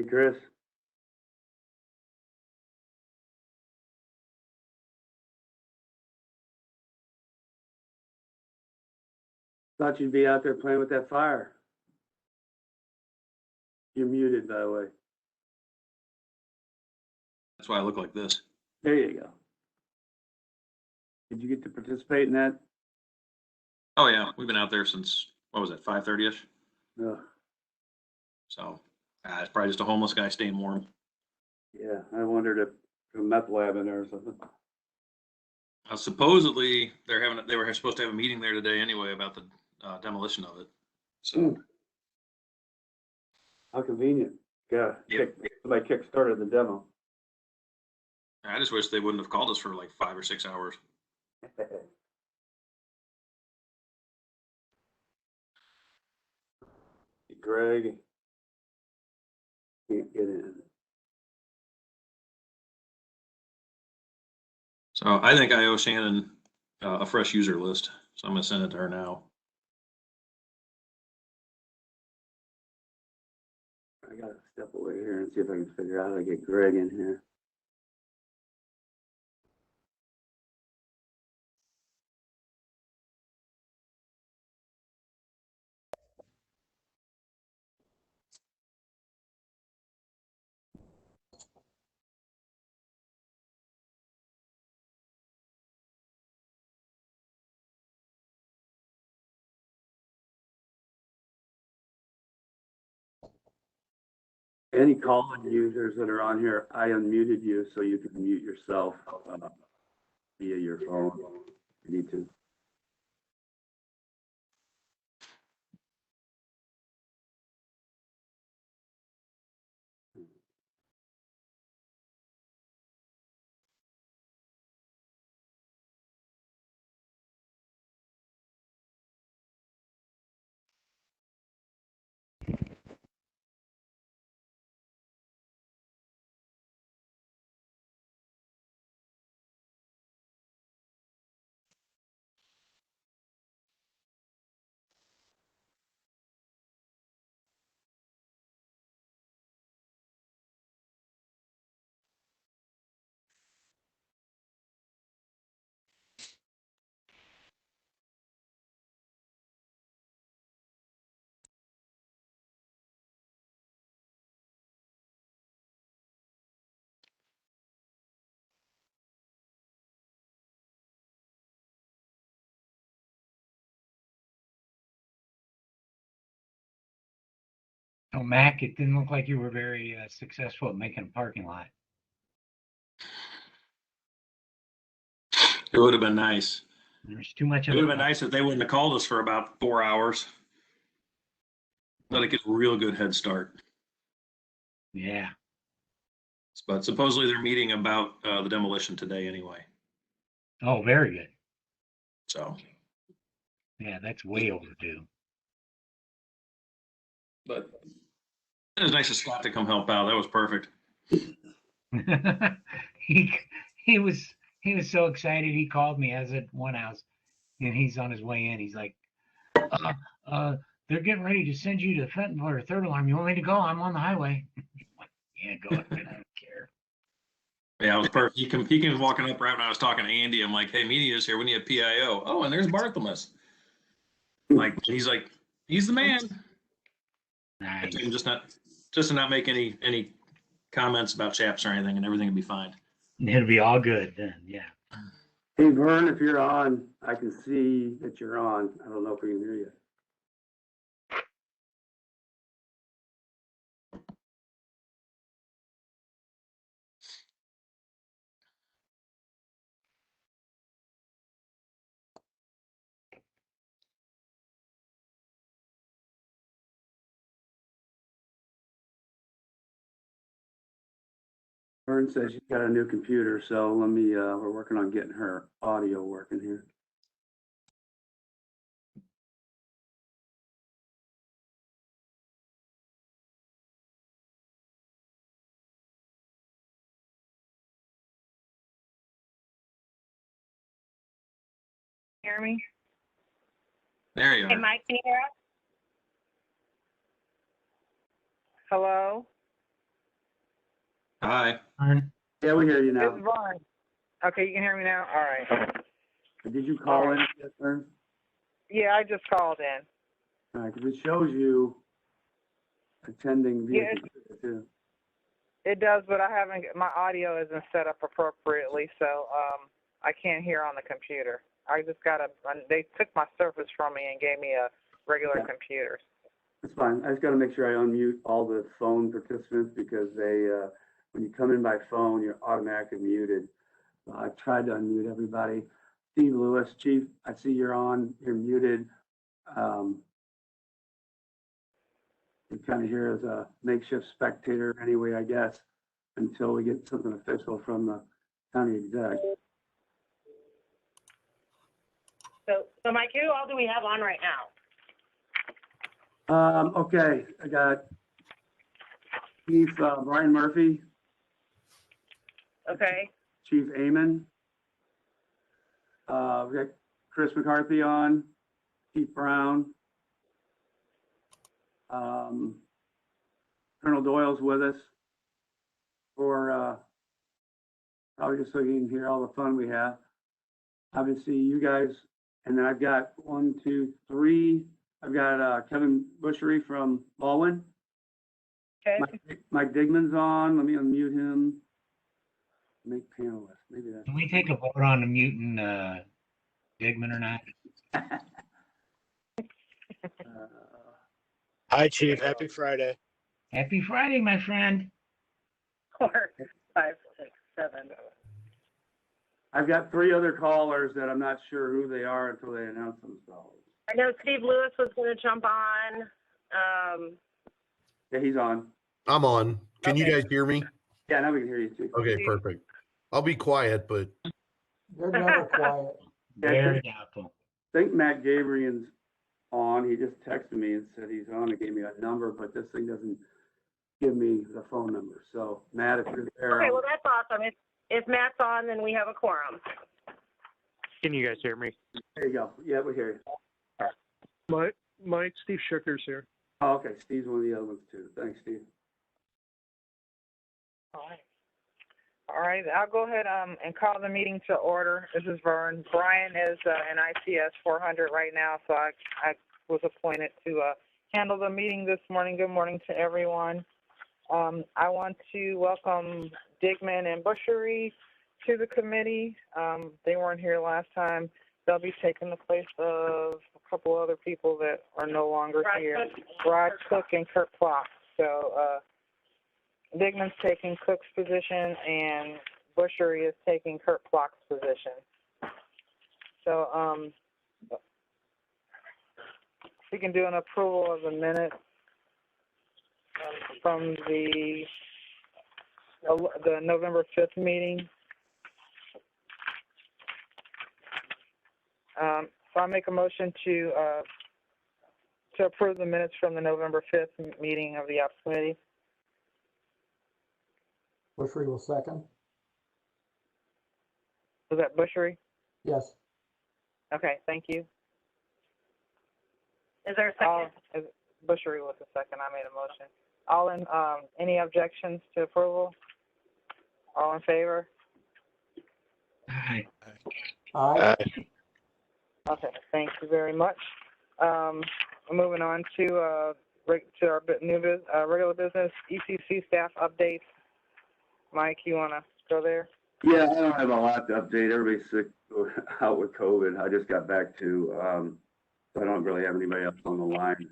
Chris. Thought you'd be out there playing with that fire. You're muted, by the way. That's why I look like this. There you go. Did you get to participate in that? Oh yeah, we've been out there since, what was it, 5:30ish? Ugh. So it's probably just a homeless guy staying warm. Yeah, I wondered if a meth lab in there or something. Supposedly they were supposed to have a meeting there today anyway about the demolition of it. So How convenient. Yeah, Yep. Somebody kick-started the demo. I just wish they wouldn't have called us for like 5 or 6 hours. Greg can't get in. So I think I owe Shannon a fresh user list. So I'm gonna send it to her now. I gotta step away here and see if I can figure out how to get Greg in here. Any call-in users that are on here, I unmuted you so you can mute yourself via your phone if you need to. Oh, Mac, it didn't look like you were very successful at making a parking lot. It would have been nice. There's too much It of would have been nice if they wouldn't have called us for about 4 hours. Let it get a real good head start. Yeah. But supposedly they're meeting about the demolition today anyway. Oh, very good. So, Yeah, that's way overdue. but it was nice of Scott to come help out. That was perfect. he was so excited. He called me. I was at one house, and he's on his way in. He's like, they're getting ready to send you to Fenton for a third alarm. You want me to go? I'm on the highway. Yeah, go ahead. I don't care. Yeah, it was perfect. He came walking up right when I was talking to Andy. I'm like, hey, media's here. We need a PIO. Oh, and there's Barthelmess. Like, he's the man. Nice. Just to not make any comments about chaps or anything, and everything will be fine. It'll be all good then. Yeah. Hey, Vern, if you're on, I can see that you're on. I don't know if we can hear you. Vern says she's got a new computer, so let me, we're working on getting her audio working here. Hear me? There you Hey, are. Mike, can you hear us? Hello? Hi. Yeah, we hear you This now. is Vaughn. Okay, you can hear me now? All right. Did you call in yet, sir? Yeah, I just called in. All right, because it shows you attending via Yeah. computer too. It does, but I haven't, my audio isn't set up appropriately, so I can't hear on the computer. I just they took my Surface from me and gave me a regular Yeah. computer. That's fine. I just got to make sure I unmute all the phone participants because they, when you come in by phone, you're automatically muted. I tried to unmute everybody. Steve Lewis, Chief, I see you're on. You're muted. You're kind of here as a makeshift spectator anyway, I guess, until we get something official from the county exec. So Mike, who all do we have on right now? Okay, I got Chief Brian Murphy, Okay, Chief Amon. We got Chris McCarthy on, Chief Brown. Colonel Doyle's with us for probably just so you can hear all the fun we have. Obviously, you guys, and then I've got 1, 2, 3. I've got Kevin Bushery from Baldwin. okay. Mike Digman's on. Let me unmute him. Make panelist. Maybe that's. Can we take a vote on the mutant Digman or not? Hi, Chief. Happy Friday. Happy Friday, my friend. 4, 5, 6, 7. I've got 3 other callers that I'm not sure who they are until they announce themselves. I know Steve Lewis was going to jump on. Yeah, he's on. I'm on. Can you Okay. guys hear me? Yeah, now we can hear you too. Okay, perfect. I'll be quiet, but You're never quiet. Very doubtful. I think Matt Gabriel's on. He just texted me and said he's on. He gave me a number, but this thing doesn't give me the phone number. So Matt, if you're there, Okay, well, that's awesome. If Matt's on, then we have a quorum. Can you guys hear me? there you go. Yeah, we hear you. Mike, Steve Shooker's here. Oh, okay, Steve's one of the other ones too. Thanks, Steve. All right, I'll go ahead and call the meeting to order. This is Vern. Brian is in ICS 400 right now, so I was appointed to handle the meeting this morning. Good morning to everyone. I want to welcome Digman and Bushery to the committee. They weren't here last time. They'll be taking the place of a couple other people that are no longer here. Rod Cook and Kurt Plock. So Digman's taking Cook's position and Bushery is taking Kurt Plock's position. So we can do an approval of the minutes from the November 5th meeting. So I make a motion to approve the minutes from the November 5th meeting of the Ops Committee. Bushery will second. Was that Bushery? Yes. Okay, thank you. Is there a second? Bushery was the second. I made a motion. All in, any objections to approval? All in favor? Aye. Aye. Okay, thank you very much. Moving on to our regular business, ECC staff updates. Mike, you want to go there? Yeah, I don't have a lot to update. Everybody's sick out with COVID. I just got back to, so I don't really have anybody else on the line.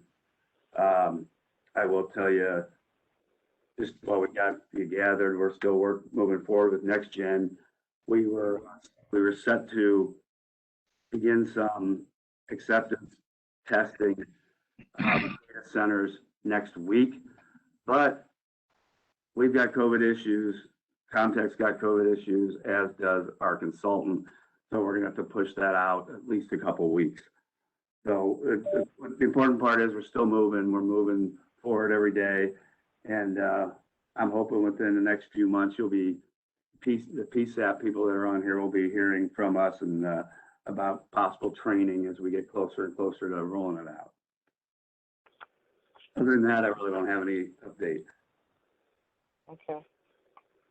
I will tell you, just while we got you gathered, we're still moving forward with next gen. We were set to begin some acceptance testing data centers next week, but we've got COVID issues. Comtech's got COVID issues, as does our consultant. So we're gonna have to push that out at least a couple of weeks. So the important part is we're still moving. We're moving forward every day. And I'm hoping within the next few months, the PSAP people that are on here will be hearing from us and about possible training as we get closer and closer to rolling it out. Other than that, I really don't have any update. Okay.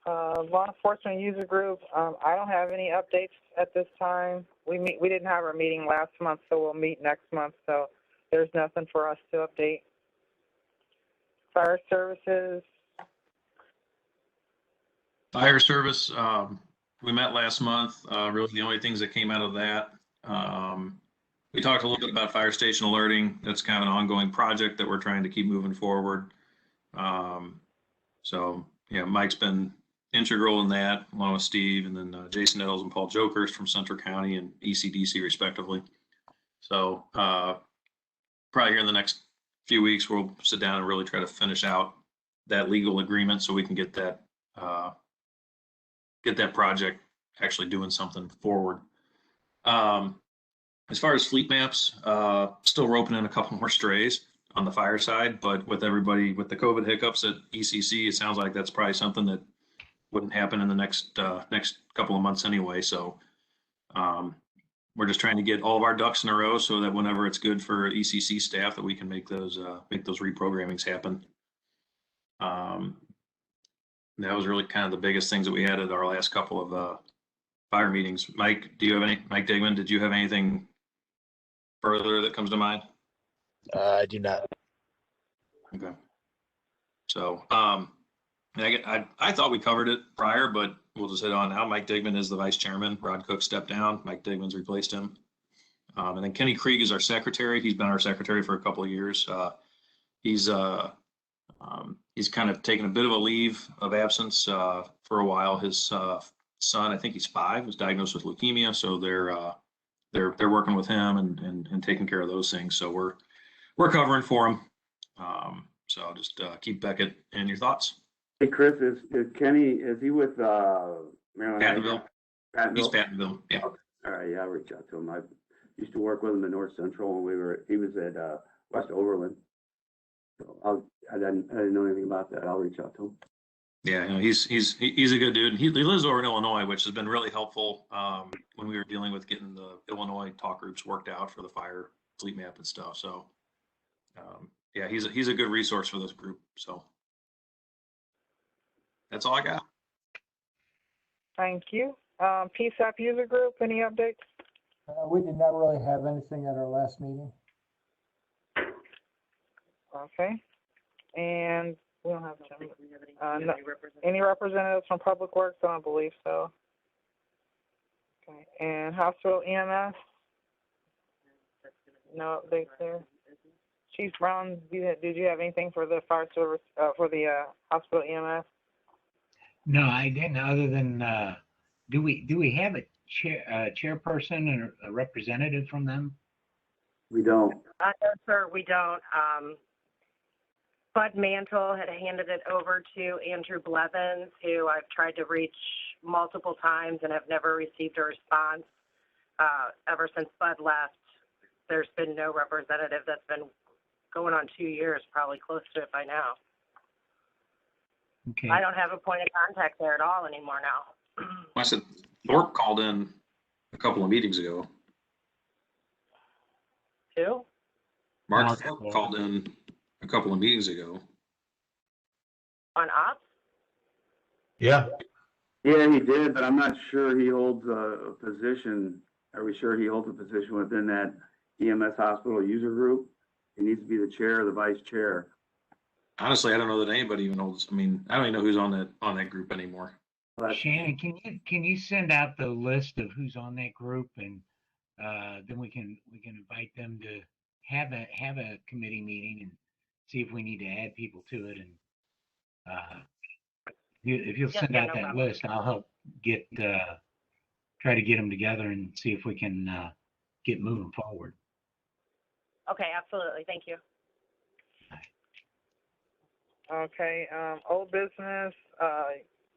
Law enforcement user group, I don't have any updates at this time. We didn't have our meeting last month, so we'll meet next month, so there's nothing for us to update. Fire services, Fire service, we met last month. Really the only things that came out of that. We talked a little bit about fire station alerting. That's kind of an ongoing project that we're trying to keep moving forward. So yeah, Mike's been integral in that, along with Steve, and then Jason Nettles and Paul Jokers from Central County and ECDC respectively. So probably here in the next few weeks, we'll sit down and really try to finish out that legal agreement so we can get that project actually doing something forward. As far as fleet maps, still roping in a couple more strays on the fire side, but with everybody, with the COVID hiccups at ECC, it sounds like that's probably something that wouldn't happen in the next couple of months anyway. So we're just trying to get all of our ducks in a row so that whenever it's good for ECC staff, that we can make those reprogrammings happen. That was really kind of the biggest things that we had at our last couple of fire meetings. Mike, Mike Digman, did you have anything further that comes to mind? I do not. Okay. So I thought we covered it prior, but we'll just hit on now. Mike Digman is the vice chairman. Rod Cook stepped down. Mike Digman's replaced him. And then Kenny Krieg is our secretary. He's been our secretary for a couple of years. He's kind of taken a bit of a leave of absence for a while. His son, I think he's 5, was diagnosed with leukemia, so they're working with him and taking care of those things. So we're covering for him. So I'll just keep Beckett in your thoughts. Hey, Chris, is Kenny, is he with Maryland? Pattonville. Pattonville? He's Pattonville, yeah. Okay. All right, yeah, I'll reach out to him. I used to work with him in North Central when he was at West Overland. So I didn't know anything about that. I'll reach out to him. Yeah, you know, he's a good dude. He lives over in Illinois, which has been really helpful when we were dealing with getting the Illinois talk groups worked out for the fire fleet map and stuff. So yeah, he's a good resource for this group. So that's all I got. thank you. PSAP user group, any updates? We did not really have anything at our last meeting. Okay. And we don't have any representatives from Public Works? I don't believe so. Okay. And hospital EMS? No updates there. Chief Brown, did you have anything for the fire service, for the hospital EMS? No, I didn't, other than, do we have a chairperson and a representative from them? We don't. No, sir, we don't. Bud Mantle had handed it over to Andrew Blevins, who I've tried to reach multiple times and have never received a response. Ever since Bud left, there's been no representative. That's been going on 2 years, probably close to it by now. Okay. I don't have a point of contact there at all anymore now. I said Thorpe called in a couple of meetings ago. Who? Mark Thorpe called in a couple of meetings ago. On ops? Yeah. Yeah, he did, but I'm not sure he holds a position. Are we sure he holds a position within that EMS hospital user group? He needs to be the chair or the vice chair. Honestly, I don't know that anybody even holds. I mean, I don't even know who's on that group anymore. But Shannon, can you send out the list of who's on that group, and then we can invite them to have a committee meeting and see if we need to add people to it. And if you'll send out no that problem. list, I'll help try to get them together and see if we can get moving forward. Okay, absolutely. Thank you. Okay, old business,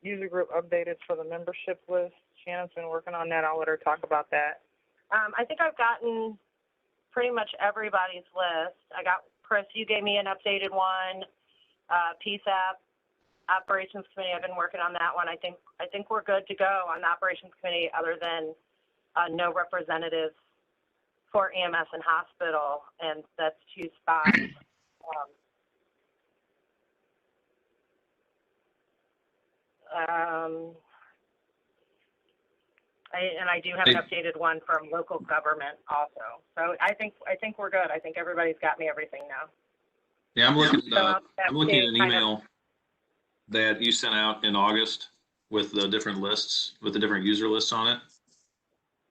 user group updated for the membership list. Shannon's been working on that. I'll let her talk about that. I think I've gotten pretty much everybody's list. Chris, you gave me an updated one. PSAP, Operations Committee, I've been working on that one. I think we're good to go on the Operations Committee, other than no representatives for EMS and hospital, and that's 2 spots. I do have an updated one from local government also. So I think we're good. I think everybody's got me everything now. Yeah, I'm looking, So I'll I'm looking at an kind of- email that you sent out in August with the different lists, with the different user lists on it.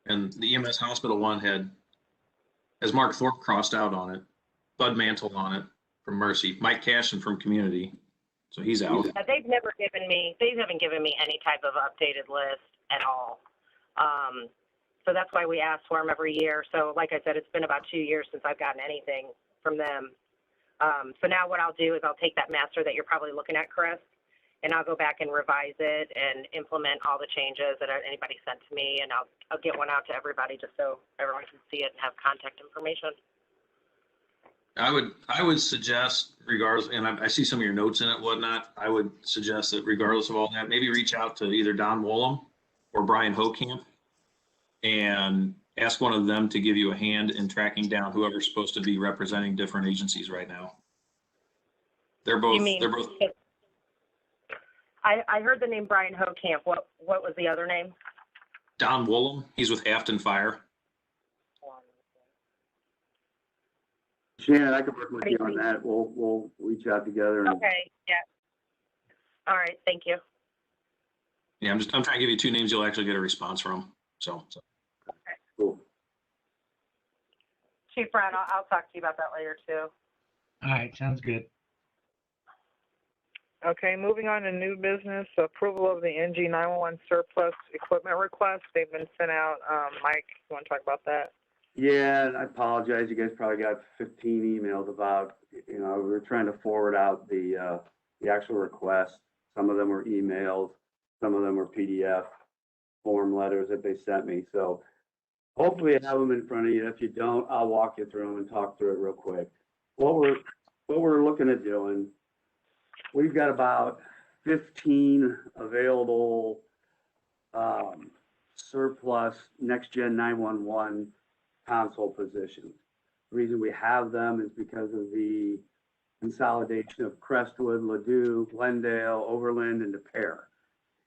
And the EMS hospital one has Mark Thorpe crossed out on it, Bud Mantle on it from Mercy, Mike Cashin from Community. So he's out. Yeah, they haven't given me any type of updated list at all. So that's why we ask for them every year. So like I said, it's been about 2 years since I've gotten anything from them. So now what I'll do is I'll take that master that you're probably looking at, Chris, and I'll go back and revise it and implement all the changes that anybody sent to me, and I'll get one out to everybody just so everyone can see it and have contact information. I would suggest, regardless, and I see some of your notes in it, whatnot, I would suggest that regardless of all that, maybe reach out to either Don Woolham or Brian Hokamp and ask one of them to give you a hand in tracking down whoever's supposed to be representing different agencies right now. They're both. I heard the name Brian Hokamp. What was the other name? Don Woolham. He's with Afton Fire. Shannon, I can work with you on that. We'll reach out together. Okay. Yeah. All right. Thank you. Yeah, I'm trying to give you two names you'll actually get a response from. So. Okay. Cool. Chief Brown, I'll talk to you about that later too. All right, sounds good. Okay, moving on to new business, approval of the NG 911 surplus equipment request. They've been sent out. Mike, you want to talk about that? Yeah, and I apologize. You guys probably got 15 emails about, we were trying to forward out the actual request. Some of them were emails, some of them were PDF form letters that they sent me. So hopefully you have them in front of you. If you don't, I'll walk you through them and talk through it real quick. What we're looking at doing, we've got about 15 available surplus next-gen 911 console positions. The reason we have them is because of the consolidation of Crestwood, Ladue, Glendale, Overland, and De Pere.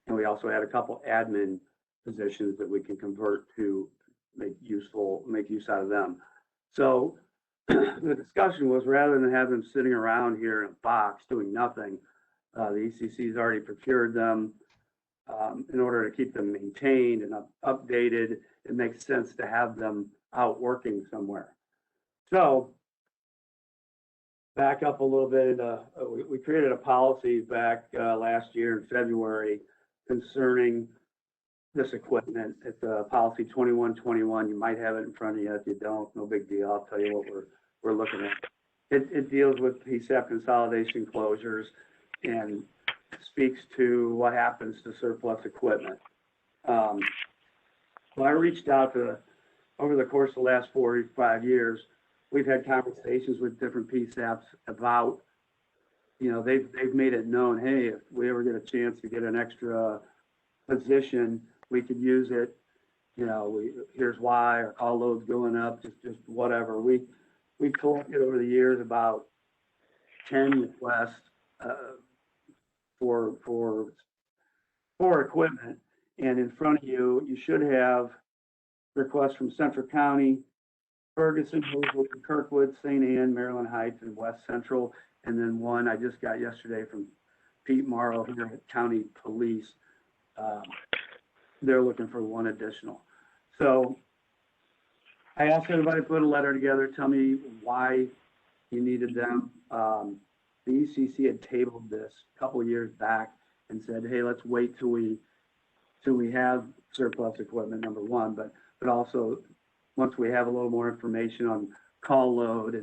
And we also had a couple admin positions that we can convert to make use out of them. So the discussion was, rather than have them sitting around here in a box doing nothing, the ECC's already procured them. In order to keep them maintained and updated, it makes sense to have them out working somewhere. So back up a little bit, we created a policy back last year in February concerning this equipment. It's policy 2121. You might have it in front of you. If you don't, no big deal. I'll tell you what we're looking at. It deals with PSAP consolidation closures and speaks to what happens to surplus equipment. So I reached out to, over the course of the last 4 or 5 years, we've had conversations with different PSAPs about, they've made it known, hey, if we ever get a chance to get an extra position, we could use it. Here's why, our call load's going up, just whatever. We collected over the years about 10 requests for equipment, and in front of you, you should have requests from Central County, Ferguson, Hazelwood, Kirkwood, St. Anne, Maryland Heights, and West Central, and then one I just got yesterday from Pete Morrow here at County Police. They're looking for one additional. So I asked everybody to put a letter together, tell me why you needed them. The ECC had tabled this a couple of years back and said, hey, let's wait till we have surplus equipment, number one, but also once we have a little more information on call load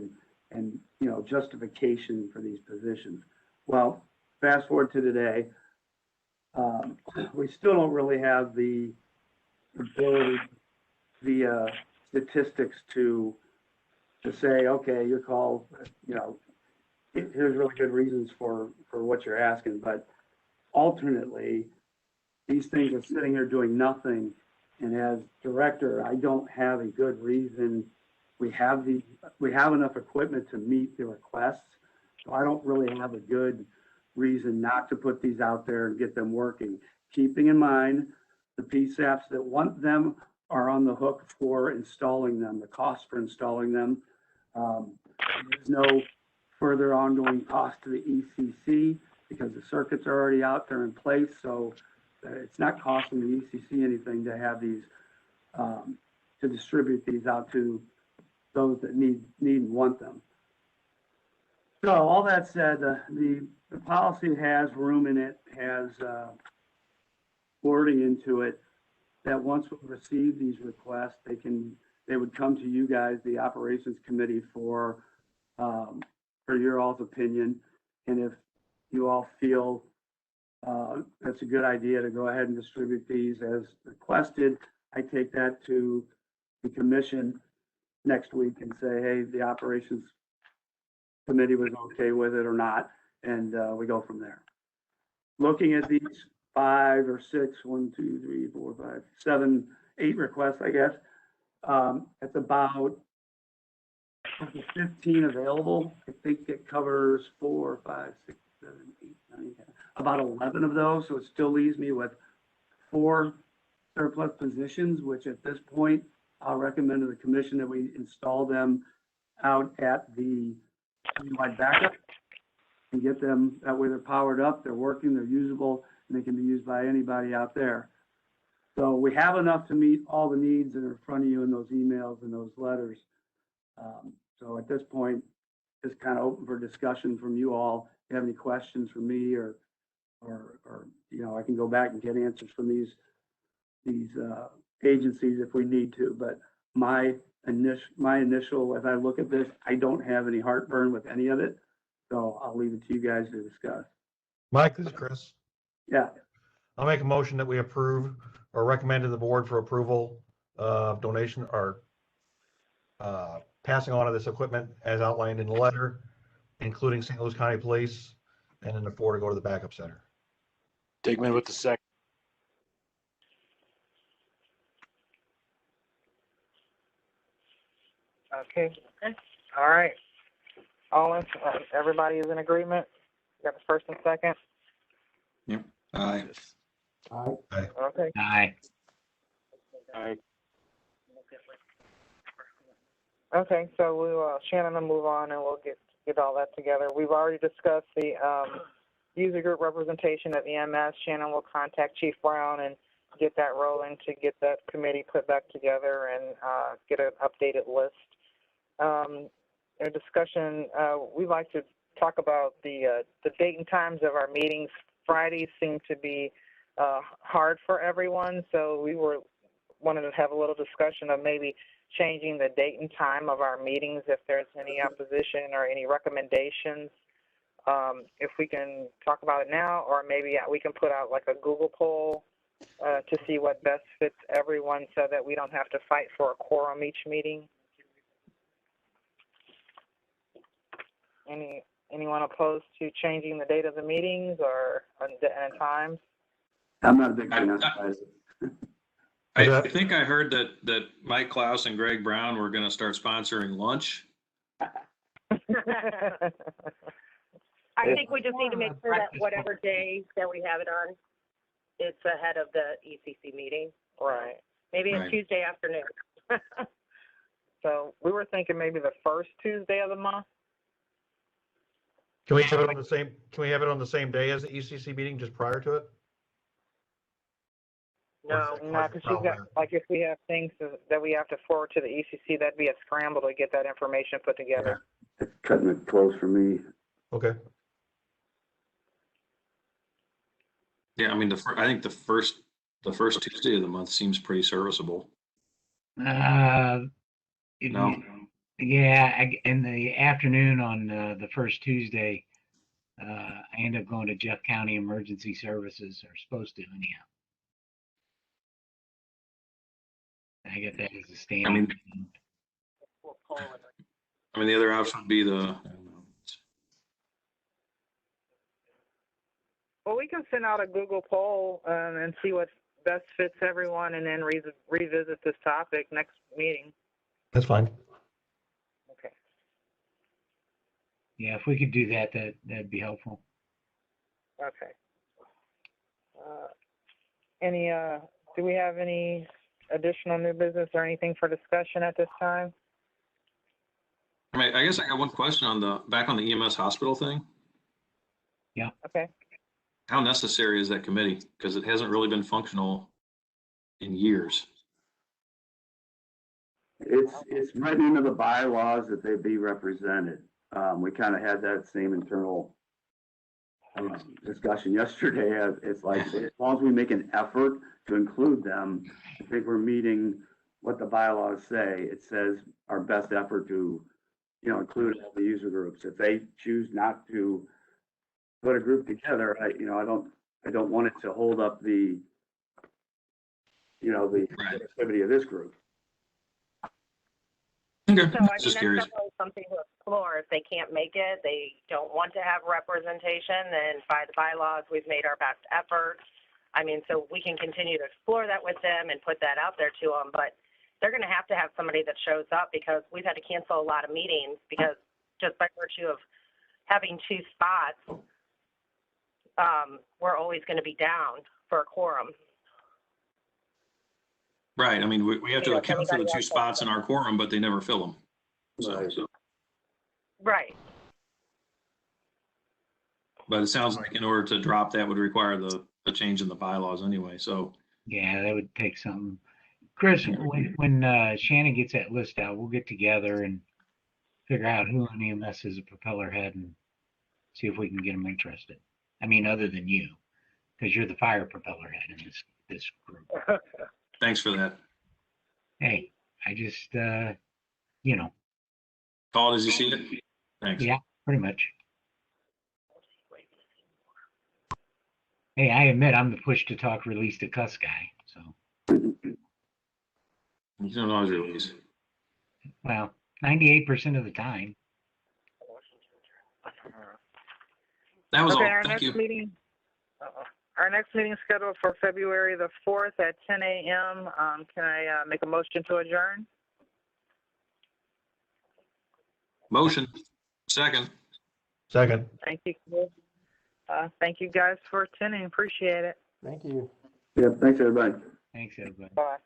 and justification for these positions. Well, fast forward to today, we still don't really have the ability, the statistics to say, okay, your call, here's really good reasons for what you're asking, but alternately, these things are sitting here doing nothing. And as director, I don't have a good reason. We have enough equipment to meet the requests, so I don't really have a good reason not to put these out there and get them working. Keeping in mind, the PSAPs that want them are on the hook for installing them, the cost for installing them. There's no further ongoing cost to the ECC because the circuits are already out there in place. So it's not costing the ECC anything to have these, to distribute these out to those that need and want them. So all that said, the policy has room in it, has wording into it that once we receive these requests, they would come to you guys, the operations committee, for your all's opinion. And if you all feel that's a good idea to go ahead and distribute these as requested, I take that to the commission next week and say, hey, the operations committee was okay with it or not, and we go from there. Looking at these 5 or 6, 1, 2, 3, 4, 5, 7, 8 requests, I guess, it's about 15 available. I think it covers 4, 5, 6, 7, 8, 9, 10, about 11 of those. So it still leaves me with 4 surplus positions, which at this point, I'll recommend to the commission that we install them out at the citywide backup and get them, that way they're powered up, they're working, they're usable, and they can be used by anybody out there. So we have enough to meet all the needs that are in front of you in those emails and those letters. So at this point, it's kind of open for discussion from you all. If you have any questions for me or you know, I can go back and get answers from these agencies if we need to. But my initial, as I look at this, I don't have any heartburn with any of it. So I'll leave it to you guys to discuss. Mike, this is Chris. Yeah. I'll make a motion that we approve or recommend to the board for approval of donation or passing on of this equipment as outlined in the letter, including St. Louis County Police, and then the 4 to go to the backup center. Digman with the second. Okay. All right. Everybody is in agreement? You got the first and second? Aye. Okay. Aye. Okay, so we'll, Shannon will move on and we'll get all that together. We've already discussed the user group representation at EMS. Shannon will contact Chief Brown and get that rolling to get that committee put back together and get an updated list. In a discussion, we'd like to talk about the date and times of our meetings. Fridays seem to be hard for everyone, so we wanted to have a little discussion of maybe changing the date and time of our meetings if there's any opposition or any recommendations. If we can talk about it now, or maybe we can put out like a Google poll to see what best fits everyone so that we don't have to fight for a quorum each meeting. Anyone opposed to changing the date of the meetings or and times? I'm not a big fan of it. I think I heard that Mike Klaus and Greg Brown were going to start sponsoring lunch. I think we just need to make sure that whatever day that we have it on, it's ahead of the ECC meeting. Right. Maybe a Right. Tuesday afternoon. So we were thinking maybe the first Tuesday of the month. Can we have it on the same? Can we have it on the same day as the ECC meeting, just prior to it? No, No, because you got, like, if we have things that we have to forward to the ECC, that'd be a scramble to get that information put together. It's cutting it close for me. Okay. Yeah, I mean, I think the first Tuesday of the month seems pretty serviceable. No? Yeah, in the afternoon on the first Tuesday, I end up going to Jeff County Emergency Services, or supposed to anyhow. I get that as a standing. I mean, the other option would be Well, we can send out a Google poll and see what best fits everyone, and then revisit this topic next meeting. That's fine. Okay. Yeah, if we could do that, that'd be helpful. Okay. Any, do we have any additional new business or anything for discussion at this time? I mean, I guess I got one question back on the EMS hospital thing. Okay. How necessary is that committee? Because it hasn't really been functional in years. It's written into the bylaws that they be represented. We kind of had that same internal discussion yesterday. It's like, as long as we make an effort to include them, I think we're meeting what the bylaws say. It says our best effort to, include all the user groups. If they choose not to put a group together, I don't want it to hold up the Right. activity of this group. Okay, So, I mean, just that's curious. definitely something to explore. If they can't make it, they don't want to have representation, then by the bylaws, we've made our best effort. I mean, so we can continue to explore that with them and put that out there to them, but they're going to have somebody that shows up, because we've had to cancel a lot of meetings because just by virtue of having 2 spots, we're always going to be down for a quorum. Right. I mean, we have to Yeah, account for the anybody 2 else spots in our quorum, but they never fill them. Right. Right. But it sounds like in order to drop that would require the change in the bylaws anyway. So Yeah, that would take some. Chris, when Shannon gets that list out, we'll get together and figure out who in EMS is a propeller head and see if we can get them interested. I mean, other than you, because you're the fire propeller head in this group. thanks for that. Hey, I just, Call it as you see it. Thanks. yeah, pretty much. Hey, I admit I'm the push to talk, release to cuss guy. So, You don't always release. well, 98% of the time. That was Okay, all. our Thank next you. meeting, our next meeting is scheduled for February the 4th at 10 a.m. Can I make a motion to adjourn? Motion. Second. Second. Thank you. Thank you guys for attending. Appreciate it. Thank you. Yeah, thanks, everybody. Thanks, everybody. Bye.